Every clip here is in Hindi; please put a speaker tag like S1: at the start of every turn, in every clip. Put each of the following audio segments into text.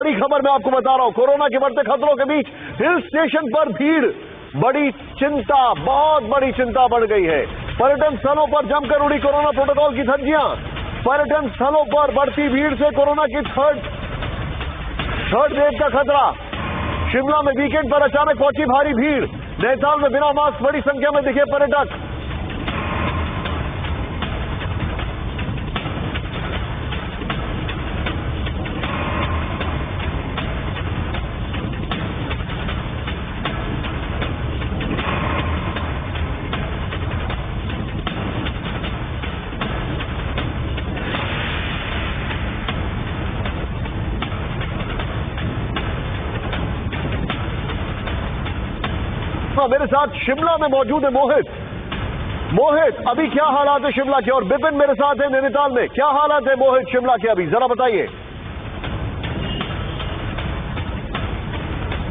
S1: बड़ी खबर मैं आपको बता रहा हूं, कोरोना के बढ़ते खतरों के बीच हिल स्टेशन पर भीड़, बड़ी चिंता, बहुत बड़ी चिंता बढ़ गई है। पर्यटन स्थलों पर जमकर उड़ी कोरोना प्रोटोकॉल की धज्जियां। पर्यटन स्थलों पर बढ़ती भीड़ से कोरोना की थर्ड वेव का खतरा। शिमला में वीकेंड पर अचानक पहुंची भारी भीड़। नैनीताल में बिना मास्क बड़ी संख्या में दिखे पर्यटक। मेरे साथ शिमला में मौजूद है मोहित, अभी क्या हालात है शिमला के? और विपिन मेरे साथ है नैनीताल में। क्या हालात है मोहित शिमला के अभी, जरा बताइए।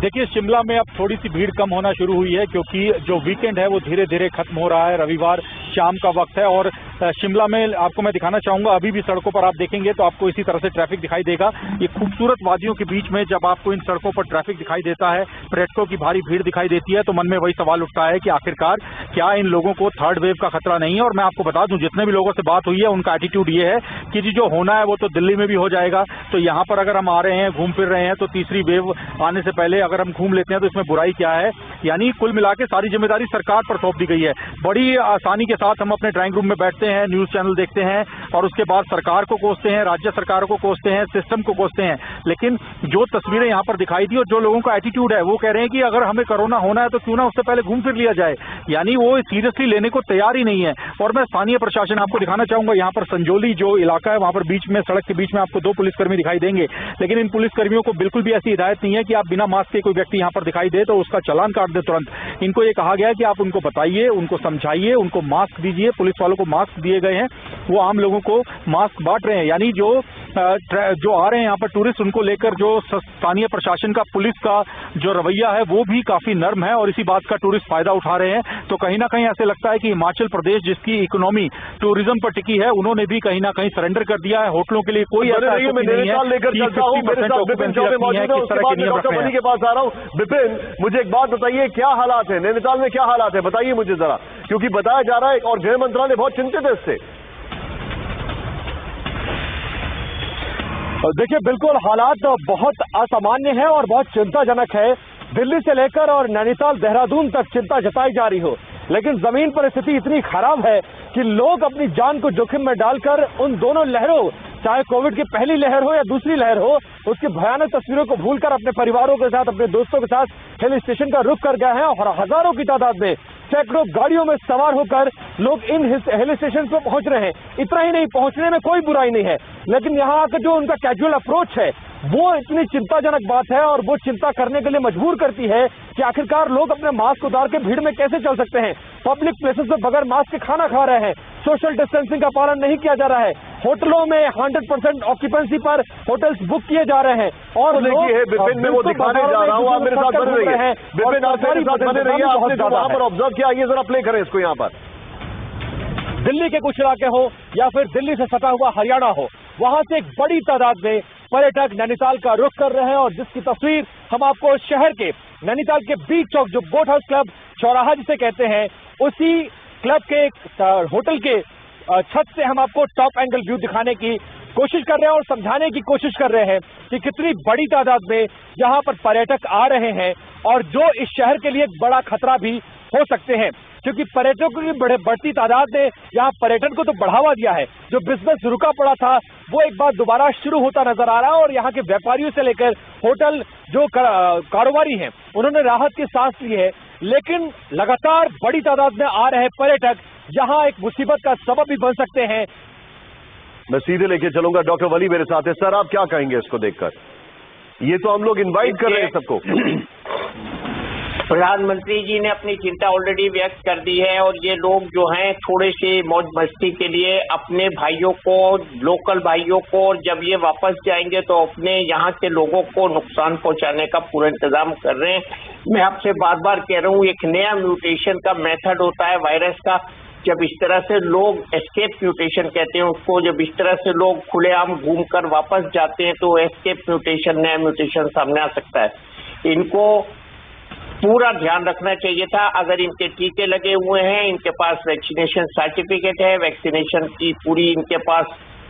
S2: देखिए, शिमला में अब थोड़ी सी भीड़ कम होना शुरू हुई है क्योंकि जो वीकेंड है वो धीरे धीरे खत्म हो रहा है। रविवार शाम का वक्त है और शिमला में आपको मैं दिखाना चाहूंगा, अभी भी सड़कों पर आप देखेंगे तो आपको इसी तरह से ट्रैफिक दिखाई देगा। ये खूबसूरत वादियों के बीच में जब आपको इन सड़कों पर ट्रैफिक दिखाई देता है, पर्यटकों की भारी भीड़ दिखाई देती है, तो मन में वही सवाल उठता है कि आखिरकार क्या इन लोगों को थर्ड वेव का खतरा नहीं है? और मैं आपको बता दूं, जितने भी लोगों से बात हुई है उनका एटीट्यूड ये है कि जी जो होना है वो तो दिल्ली में भी हो जाएगा, तो यहाँ पर अगर हम आ रहे हैं, घूम फिर रहे हैं, तो तीसरी वेव आने से पहले अगर हम घूम लेते हैं तो इसमें बुराई क्या है? यानी कुल मिला के सारी जिम्मेदारी सरकार पर सौंप दी गई है। बड़ी आसानी के साथ हम अपने ड्राइंग रूम में बैठते हैं, न्यूज चैनल देखते हैं और उसके बाद सरकार को कोसते हैं, राज्य सरकारों को कोसते हैं, सिस्टम को कोसते हैं। लेकिन जो तस्वीरें यहाँ पर दिखाई दी और जो लोगों का एटीट्यूड है, वो कह रहे हैं कि अगर हमें कोरोना होना है तो क्यों ना उससे पहले घूम फिर लिया जाए। यानी वो सीरियसली लेने को तैयार ही नहीं है। और मैं स्थानीय प्रशासन आपको दिखाना चाहूंगा, यहाँ पर संजोली जो इलाका है वहां पर बीच में, सड़क के बीच में आपको 2 पुलिसकर्मी दिखाई देंगे, लेकिन इन पुलिसकर्मियों को बिल्कुल भी ऐसी हिदायत नहीं है कि आप बिना मास्क के कोई व्यक्ति यहाँ पर दिखाई दे तो उसका चालान काट दे तुरंत। इनको ये कहा गया है कि आप उनको बताइए, उनको समझाइए, उनको मास्क दीजिए। पुलिस वालों को मास्क दिए गए हैं, वो आम लोगों को मास्क बांट रहे हैं। यानी जो आ रहे हैं यहाँ पर टूरिस्ट, उनको लेकर जो स्थानीय प्रशासन का, पुलिस का जो रवैया है वो भी काफी नर्म है और इसी बात का टूरिस्ट फायदा उठा रहे हैं। तो कहीं ना कहीं ऐसे लगता है कि हिमाचल प्रदेश, जिसकी इकोनॉमी टूरिज्म पर टिकी है, उन्होंने भी कहीं ना कहीं सरेंडर कर दिया है। होटलों के लिए कोई ऐसा नहीं है कि 50% ऑक्यूपेंसी रखनी है, किस तरह के नियम रख रहे हैं।
S1: के पास आ रहा हूं। विपिन, मुझे एक बात बताइए, क्या हालात है नैनीताल में? क्या हालात है बताइए मुझे जरा, क्योंकि बताया जा रहा है और गृह मंत्रालय बहुत चिंतित है इससे।
S3: देखिए, बिल्कुल हालात बहुत असामान्य है और बहुत चिंताजनक है। दिल्ली से लेकर और नैनीताल, देहरादून तक चिंता जताई जा रही हो, लेकिन जमीन पर स्थिति इतनी खराब है कि लोग अपनी जान को जोखिम में डालकर उन दोनों लहरों, चाहे कोविड की पहली लहर हो या दूसरी लहर हो, उसकी भयानक तस्वीरों को भूलकर अपने परिवारों के साथ, अपने दोस्तों के साथ हिल स्टेशन का रुख कर गए हैं और हजारों की तादाद में, सैकड़ों गाड़ियों में सवार होकर लोग इन हिल स्टेशन पर पहुंच रहे हैं। इतना ही नहीं, पहुंचने में कोई बुराई नहीं है, लेकिन यहाँ आकर जो उनका कैजुअल अप्रोच है वो इतनी चिंताजनक बात है और वो चिंता करने के लिए मजबूर करती है कि आखिरकार लोग अपने मास्क उतार के भीड़ में कैसे चल सकते हैं। पब्लिक प्लेसेस में बगैर मास्क के खाना खा रहे हैं, सोशल डिस्टेंसिंग का पालन नहीं किया जा रहा है, होटलों में 100% ऑक्यूपेंसी पर होटल्स बुक किए जा रहे हैं। और
S1: विपिन में वो दिखाने जा रहा हूँ, आप मेरे साथ बने रहिए। विपिन, आप मेरे साथ बने रहिए, आपने जो वहां पर ऑब्जर्व किया, ये जरा प्ले करें इसको। यहाँ पर
S3: दिल्ली के कुछ इलाके हो या फिर दिल्ली से सटा हुआ हरियाणा हो, वहां से एक बड़ी तादाद में पर्यटक नैनीताल का रुख कर रहे हैं और जिसकी तस्वीर हम आपको शहर के नैनीताल के बीच चौक, जो बोट हाउस क्लब चौराहा जिसे कहते हैं, उसी क्लब के होटल के छत से हम आपको टॉप एंगल व्यू दिखाने की कोशिश कर रहे हैं और समझाने की कोशिश कर रहे हैं कि कितनी बड़ी तादाद में यहाँ पर पर्यटक आ रहे हैं और जो इस शहर के लिए एक बड़ा खतरा भी हो सकते हैं, क्योंकि पर्यटकों की बढ़ती तादाद ने यहाँ पर्यटन को तो बढ़ावा दिया है। जो बिजनेस रुका पड़ा था वो एक बार दोबारा शुरू होता नजर आ रहा है और यहाँ के व्यापारियों से लेकर होटल जो कारोबारी हैं, उन्होंने राहत की सांस ली है। लेकिन लगातार बड़ी तादाद में आ रहे पर्यटक यहाँ एक मुसीबत का सबब भी बन सकते हैं।
S1: मैं सीधे लेके चलूंगा, डॉक्टर वली मेरे साथ है। सर, आप क्या कहेंगे इसको देखकर? ये तो हम लोग इनवाइट कर रहे हैं सबको।
S4: प्रधानमंत्री जी ने अपनी चिंता ऑलरेडी व्यक्त कर दी है और ये लोग जो हैं थोड़े से मौज मस्ती के लिए अपने भाइयों को, लोकल भाइयों को, जब ये वापस जाएंगे तो अपने यहाँ के लोगों को नुकसान पहुंचाने का पूरा इंतजाम कर रहे हैं। मैं आपसे बार बार कह रहा हूँ, एक नया म्यूटेशन का मेथड होता है वायरस का, जब इस तरह से लोग एस्केप म्यूटेशन कहते हैं उसको, जब इस तरह से लोग खुलेआम घूमकर वापस जाते हैं तो एस्केप म्यूटेशन, नया म्यूटेशन सामने आ सकता है। इनको पूरा ध्यान रखना चाहिए था। अगर इनके टीके लगे हुए हैं, इनके पास वैक्सीनेशन सर्टिफिकेट है, वैक्सीनेशन की पूरी इनके पास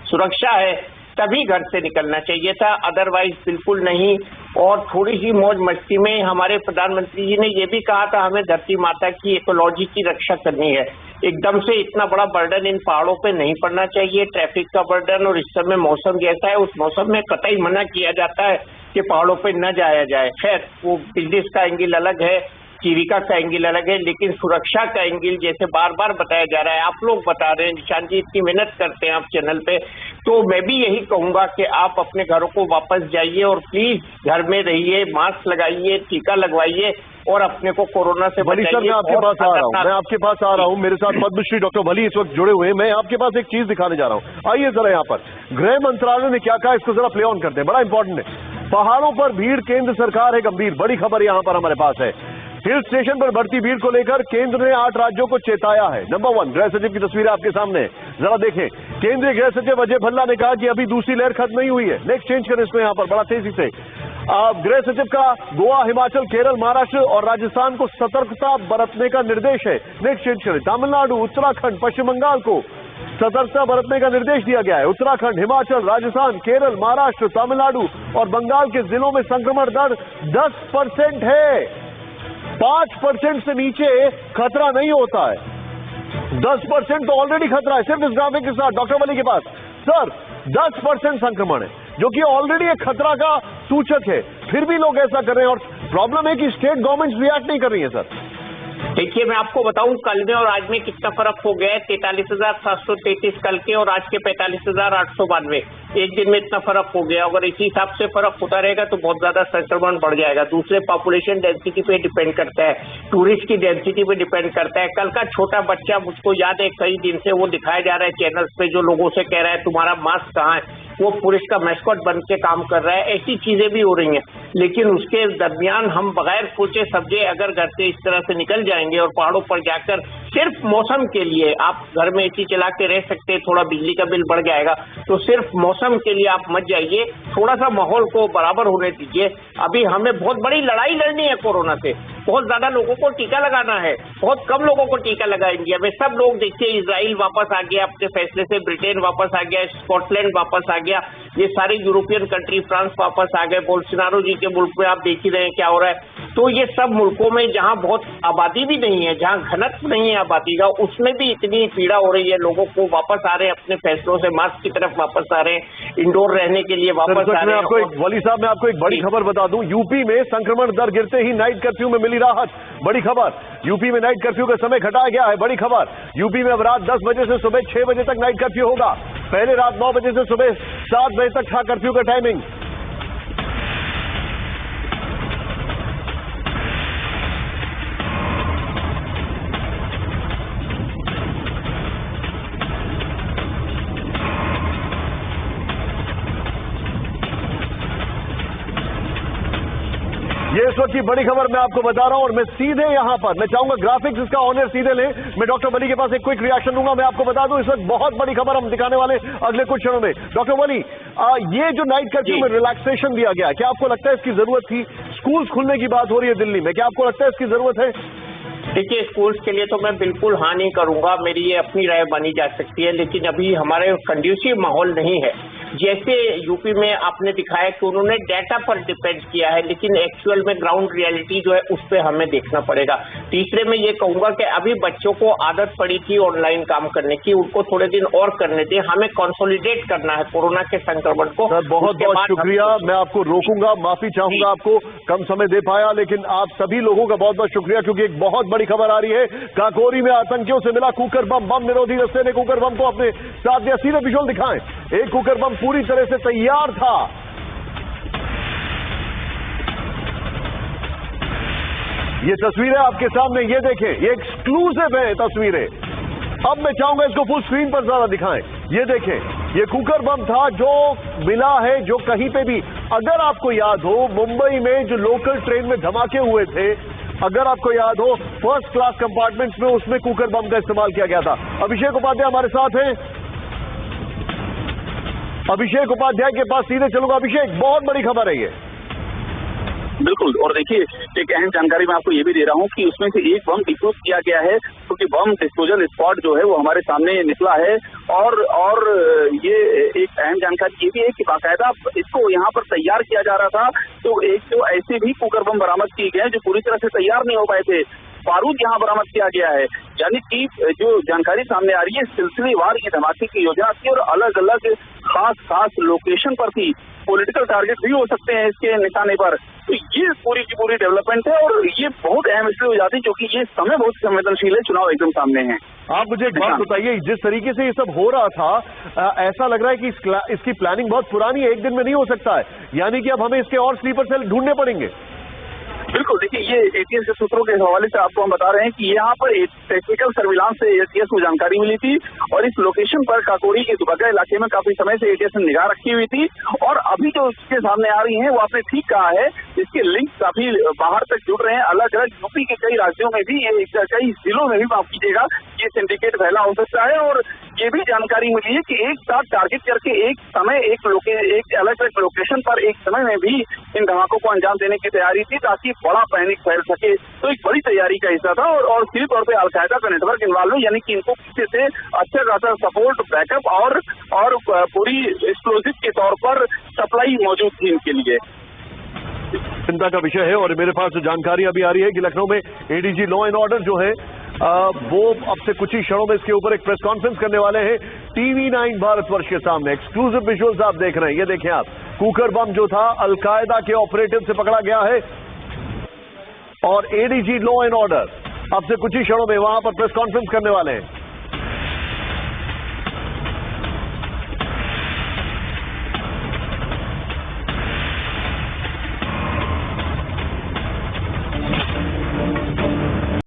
S4: सुरक्षा है, तभी घर से निकलना चाहिए था, अदरवाइज बिल्कुल नहीं। और थोड़ी सी मौज मस्ती में हमारे प्रधानमंत्री जी ने ये भी कहा था हमें धरती माता की इकोलॉजी की रक्षा करनी है। एकदम से इतना बड़ा बर्डन इन पहाड़ों पे नहीं पड़ना चाहिए, ट्रैफिक का बर्डन, और इस समय मौसम जैसा है उस मौसम में कतई मना किया जाता है कि पहाड़ों पे न जाया जाए। खैर वो बिजनेस का एंगल अलग है, जीविका का एंगल अलग है, लेकिन सुरक्षा का एंगल जैसे बार बार बताया जा रहा है, आप लोग बता रहे हैं, निशान जी इतनी मेहनत करते हैं आप चैनल पे, तो मैं भी यही कहूंगा कि आप अपने घरों को वापस जाइए और प्लीज घर में रहिए, मास्क लगाइए, टीका लगवाइए और अपने को कोरोना से
S1: वली सर, मैं आपके पास आ रहा हूँ, मेरे साथ पद्मश्री डॉक्टर वली इस वक्त जुड़े हुए हैं। मैं आपके पास एक चीज दिखाने जा रहा हूँ, आइए जरा यहाँ पर। गृह मंत्रालय ने क्या कहा इसको जरा प्ले ऑन करते हैं, बड़ा इंपॉर्टेंट है। पहाड़ों पर भीड़, केंद्र सरकार है गंभीर, बड़ी खबर यहाँ पर हमारे पास है। हिल स्टेशन पर बढ़ती भीड़ को लेकर केंद्र ने 8 राज्यों को चेताया है। नंबर 1, गृह सचिव की तस्वीर आपके सामने, जरा देखें। केंद्रीय गृह सचिव अजय भल्ला ने कहा कि अभी दूसरी लहर खत्म नहीं हुई है। नेक्स्ट चेंज करें इसमें यहाँ पर बड़ा तेजी से। गृह सचिव का गोवा, हिमाचल, केरल, महाराष्ट्र और राजस्थान को सतर्कता बरतने का निर्देश है। नेक्स्ट चेंज करें। तमिलनाडु, उत्तराखंड, पश्चिम बंगाल को सतर्कता बरतने का निर्देश दिया गया है। उत्तराखंड, हिमाचल, राजस्थान, केरल, महाराष्ट्र, तमिलनाडु और बंगाल के जिलों में संक्रमण दर 10% है। 5% से नीचे खतरा नहीं होता है, 10% तो ऑलरेडी खतरा है। सिर्फ इस ग्राफिक के साथ डॉक्टर वली के पास सर 10% संक्रमण है, जो कि ऑलरेडी एक खतरा का सूचक है, फिर भी लोग ऐसा कर रहे हैं। और प्रॉब्लम है कि स्टेट गवर्नमेंट रिएक्ट नहीं कर रही है। सर
S4: देखिए, मैं आपको बताऊं कल में और आज में कितना फर्क हो गया है। 43,733 कल के और आज के 45,892, एक दिन में इतना फर्क हो गया। अगर इसी हिसाब से फर्क होता रहेगा तो बहुत ज्यादा संक्रमण बढ़ जाएगा। दूसरे पॉपुलेशन डेंसिटी पे डिपेंड करता है, टूरिस्ट की डेंसिटी पे डिपेंड करता है। कल का छोटा बच्चा, मुझको याद है कई दिन से वो दिखाया जा रहा है चैनल्स पे, जो लोगों से कह रहा है तुम्हारा मास्क कहाँ है, वो पुलिस का मैस्कॉट बन के काम कर रहा है। ऐसी चीजें भी हो रही हैं, लेकिन उसके दरमियान हम बगैर सोचे समझे अगर घर से इस तरह से निकल जाएंगे और पहाड़ों पर जाकर सिर्फ मौसम के लिए, आप घर में एसी चला के रह सकते हैं, थोड़ा बिजली का बिल बढ़ जाएगा, तो सिर्फ मौसम के लिए आप मत जाइए, थोड़ा सा माहौल को बराबर होने दीजिए। अभी हमें बहुत बड़ी लड़ाई लड़नी है कोरोना से, बहुत ज्यादा लोगों को टीका लगाना है, बहुत कम लोगों को टीका लगा इंडिया में। सब लोग देखिए, इजराइल वापस आ गया अपने फैसले से, ब्रिटेन वापस आ गया, स्कॉटलैंड वापस आ गया, ये सारी यूरोपियन कंट्री, फ्रांस वापस आ गए, बोल्सोनारो जी के मुल्क में आप देख ही रहे हैं क्या हो रहा है। तो ये सब मुल्कों में जहां बहुत आबादी भी नहीं है, जहां घनत्व नहीं है आबादी का, उसमें भी इतनी पीड़ा हो रही है। लोगों को वापस आ रहे हैं अपने फैसलों से, मास्क की तरफ वापस आ रहे हैं, इंडोर रहने के लिए वापस आ रहे हैं।
S1: वली साहब, मैं आपको एक बड़ी खबर बता दूं, यूपी में संक्रमण दर गिरते ही नाइट कर्फ्यू में मिली राहत। बड़ी खबर, यूपी में नाइट कर्फ्यू का समय घटाया गया है। बड़ी खबर, यूपी में अब रात 10 बजे से सुबह 6 बजे तक नाइट कर्फ्यू होगा। पहले रात 9 बजे से सुबह 7 बजे तक था कर्फ्यू का टाइमिंग। ये इस वक्त की बड़ी खबर मैं आपको बता रहा हूं, और मैं सीधे यहां पर, मैं चाहूंगा ग्राफिक्स इसका ऑनर सीधे लें। मैं डॉक्टर वली के पास एक क्विक रिएक्शन दूंगा। मैं आपको बता दूं, इस वक्त बहुत बड़ी खबर हम दिखाने वाले अगले कुछ क्षणों में। डॉक्टर वली, ये जो नाइट कर्फ्यू में रिलैक्सेशन दिया गया, क्या आपको लगता है इसकी जरूरत थी? स्कूल्स खुलने की बात हो रही है दिल्ली में, क्या आपको लगता है इसकी जरूरत है?
S4: देखिए, स्कूल्स के लिए तो मैं बिल्कुल हाँ नहीं करूंगा, मेरी ये अपनी राय मानी जा सकती है, लेकिन अभी हमारे कंड्यूसिव माहौल नहीं है। जैसे यूपी में आपने दिखाया कि उन्होंने डेटा पर डिपेंड किया है, लेकिन एक्चुअल में ग्राउंड रियलिटी जो है उस पर हमें देखना पड़ेगा। तीसरे में ये कहूंगा कि अभी बच्चों को आदत पड़ी थी ऑनलाइन काम करने की, उनको थोड़े दिन और करने दें। हमें कंसोलिडेट करना है कोरोना के संक्रमण को।
S1: सर बहुत बहुत शुक्रिया, मैं आपको रोकूंगा, माफी चाहूंगा, आपको कम समय दे पाया, लेकिन आप सभी लोगों का बहुत बहुत शुक्रिया, क्योंकि एक बहुत बड़ी खबर आ रही है। काकोरी में आतंकियों से मिला कुकर बम, बम निरोधी दस्ते ने कुकर बम को अपने साथ दिया। सीधे विजुअल दिखाएं, एक कुकर बम पूरी तरह से तैयार था। ये तस्वीरें आपके सामने, ये देखें, ये एक्सक्लूसिव है तस्वीरें। अब मैं चाहूंगा इसको फुल स्क्रीन पर जरा दिखाएं। ये देखें, ये कुकर बम था जो मिला है, जो कहीं पे भी, अगर आपको याद हो, मुंबई में जो लोकल ट्रेन में धमाके हुए थे, अगर आपको याद हो फर्स्ट क्लास कंपार्टमेंट्स में उसमें कुकर बम का इस्तेमाल किया गया था। अभिषेक उपाध्याय हमारे साथ हैं। अभिषेक उपाध्याय के पास सीधे चलूंगा। अभिषेक, बहुत बड़ी खबर है ये।
S5: बिल्कुल, और देखिए एक अहम जानकारी मैं आपको ये भी दे रहा हूँ कि उसमें से एक बम डिफ्यूज किया गया है, क्योंकि बम डिस्पोजल स्पॉट जो है वो हमारे सामने निकला है। और ये एक अहम जानकारी ये भी है कि बाकायदा इसको यहाँ पर तैयार किया जा रहा था, तो एक तो ऐसे भी कुकर बम बरामद किए गए हैं जो पूरी तरह से तैयार नहीं हो पाए थे। बारूद यहाँ बरामद किया गया है, यानी कि जो जानकारी सामने आ रही है सिलसिलेवार ये धमाके की योजना थी और अलग अलग खास लोकेशन पर थी। पॉलिटिकल टारगेट भी हो सकते हैं इसके निशाने पर। तो ये पूरी की पूरी डेवलपमेंट है और ये बहुत अहम इसलिए हो जाती है क्योंकि ये समय बहुत संवेदनशील है, चुनाव एकदम सामने है।
S1: आप मुझे एक बात बताइए, जिस तरीके से ये सब हो रहा था, ऐसा लग रहा है कि इसकी प्लानिंग बहुत पुरानी है, एक दिन में नहीं हो सकता है, यानी कि अब हमें इसके और स्लीपर सेल ढूंढने पड़ेंगे।
S5: बिल्कुल, देखिए ये एटीएस के सूत्रों के हवाले से आपको हम बता रहे हैं कि यहाँ पर एक टेक्निकल सर्विलांस से एटीएस को जानकारी मिली थी और इस लोकेशन पर काकोड़ी के दुबग्गा इलाके में काफी समय से एटीएस ने निगाह रखी हुई थी। और अभी जो इसके सामने आ रही हैं वो आपने ठीक कहा है, इसके लिंक काफी बाहर तक जुड़ रहे हैं। अलग अलग यूपी के कई राज्यों में भी, ये कई जिलों में भी, माफ कीजिएगा, ये सिंडिकेट फैला हो सकता है। और ये भी जानकारी मिली है कि एक साथ टारगेट करके एक समय एक अलग अलग लोकेशन पर एक समय में भी इन धमाकों को अंजाम देने की तैयारी थी ताकि बड़ा पैनिक फैल सके। तो एक बड़ी तैयारी का हिस्सा था और सीधे तौर पे अलकायदा का नेटवर्क इन्वॉल्व है, यानी कि इनको पीछे से अच्छा खासा सपोर्ट, बैकअप और पूरी एक्सप्लोजिव के तौर पर सप्लाई मौजूद थी इनके लिए।
S1: चिंता का विषय है। और मेरे पास जो जानकारी अभी आ रही है कि लखनऊ में एडीजी लॉ एंड ऑर्डर जो है वो अब से कुछ ही क्षणों में इसके ऊपर एक प्रेस कॉन्फ्रेंस करने वाले हैं TV9 भारतवर्ष के सामने। एक्सक्लूसिव विजुअल्स आप देख रहे हैं, ये देखें आप। कुकर बम जो था अलकायदा के ऑपरेटिव से पकड़ा गया है और एडीजी लॉ एंड ऑर्डर अब से कुछ ही क्षणों में वहां पर प्रेस कॉन्फ्रेंस करने वाले हैं।